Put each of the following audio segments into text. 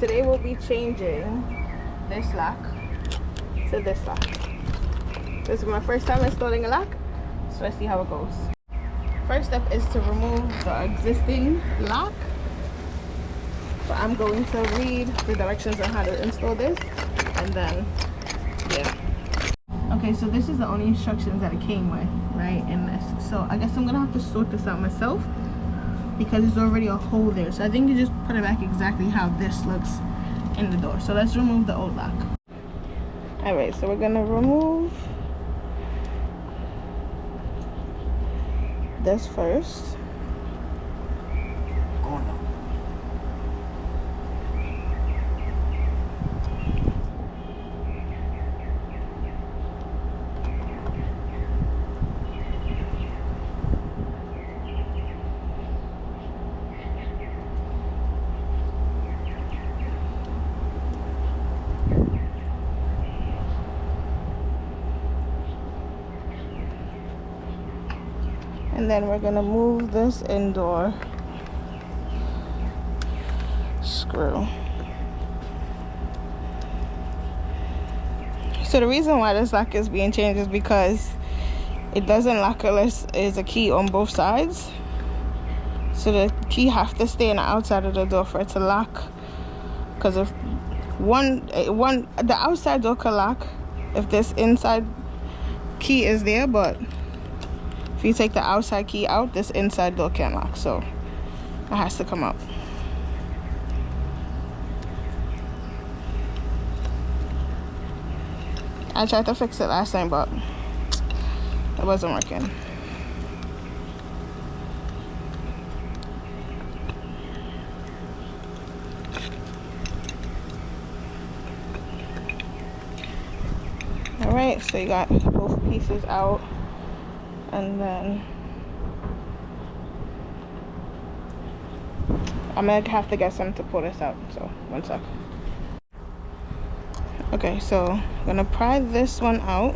Today we'll be changing this lock to this lock. This is my first time installing a lock, so let's see how it goes. First step is to remove the existing lock. So I'm going to read the directions on how to install this, and then yeah. Okay, so this is the only instructions that it came with, right, in this. So I guess I'm gonna have to sort this out myself because there's already a hole there. So I think you just put it back exactly how this looks in the door. So let's remove the old lock. All right, so we're gonna remove this first. And then we're gonna move this indoor screw. So the reason why this lock is being changed is because it doesn't lock unless there's a key on both sides. So the key have to stay on the outside of the door for it to lock. Because if the outside door can lock if this inside key is there, but if you take the outside key out, this inside door can't lock, so it has to come out. I tried to fix it last time, but it wasn't working. All right, so you got both pieces out. And then I'm gonna have to get some to pull this out, so 1 sec. Okay, so I'm gonna pry this one out.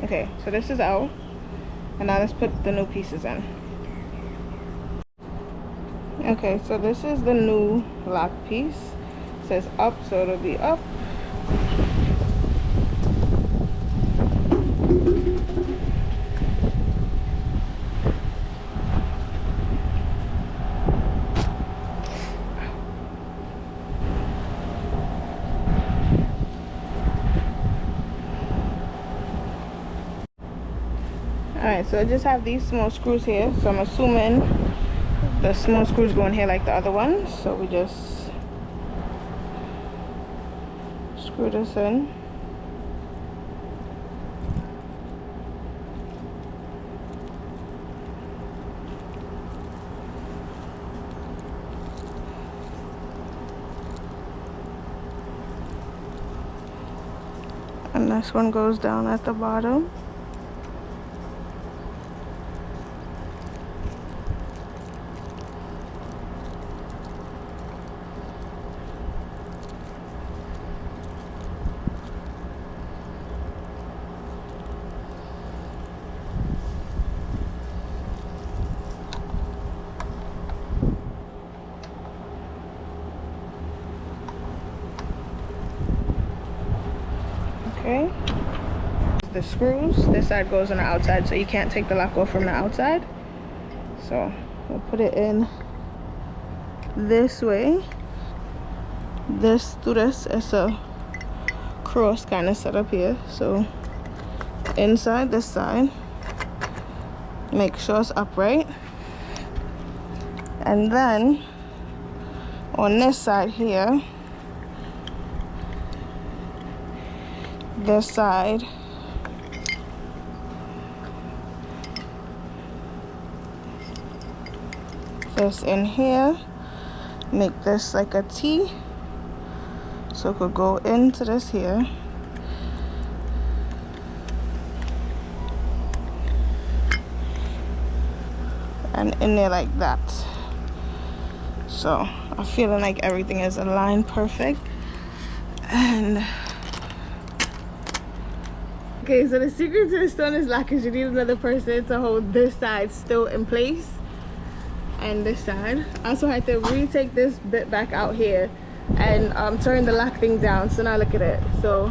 Okay, so this is out, and now let's put the new pieces in. Okay, so this is the new lock piece. It says up, so it'll be up. Alright, so I just have these small screws here, so I'm assuming the small screws go in here like the other ones. So we just screw this in. And this one goes down at the bottom. Okay, the screws, this side goes on the outside, so you can't take the lock off from the outside. So we'll put it in this way. This through this is a cross kind of set up here, so inside this side, make sure it's upright, and then on this side here, this side, this in here, make this like a T, so it could go into this here, and in there like that. So I'm feeling like everything is aligned perfect. And okay, so the secret to installing this lock is you need another person to hold this side still in place and this side. I also had to retake this bit back out here and turn the lock thing down. So now look at it. So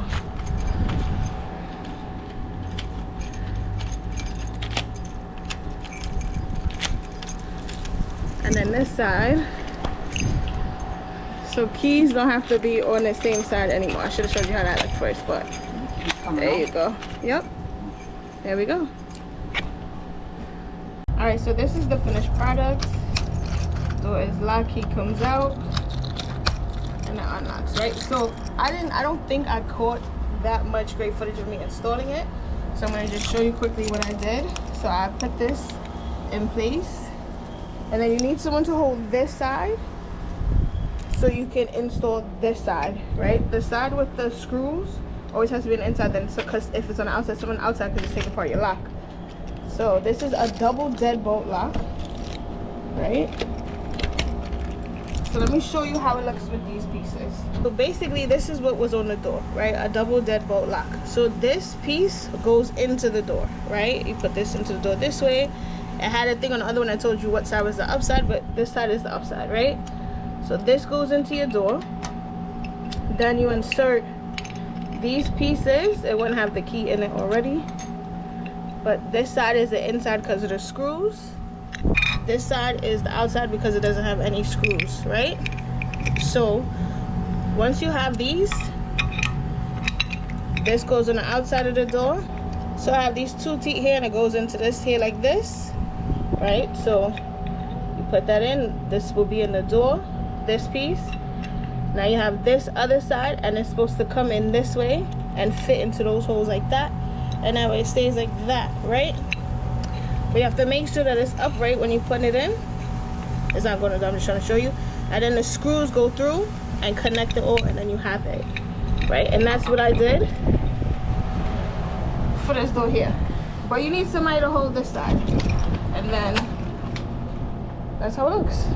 and then this side, so keys don't have to be on the same side anymore. I should have showed you how that looked first, but there you go. Yep, there we go. All right, so this is the finished product. Door is locked, key comes out and it unlocks, right? So I don't think I caught that much great footage of me installing it, so I'm going to just show you quickly what I did. So I put this in place, and then you need someone to hold this side so you can install this side, right? The side with the screws always has to be on the inside, then, so because if it's on the outside, someone outside can just take apart your lock. So this is a double deadbolt lock, right? So let me show you how it looks with these pieces. So basically this is what was on the door, right? A double deadbolt lock. So this piece goes into the door, right? You put this into the door this way. It had a thing on the other one that told you what side was the upside, but this side is the upside, right? So this goes into your door. Then you insert these pieces. It wouldn't have the key in it already, but this side is the inside because of the screws. This side is the outside because it doesn't have any screws, right? So once you have these, this goes on the outside of the door. So I have these two teeth here, and it goes into this here like this, right? So you put that in, this will be in the door, this piece. Now you have this other side, and it's supposed to come in this way and fit into those holes like that, and that way it stays like that, right? But you have to make sure that it's upright when you put it in. It's not going to, I'm just trying to show you. And then the screws go through and connect it all, and then you have it, right? And that's what I did for this door here. But you need somebody to hold this side, and then that's how it looks.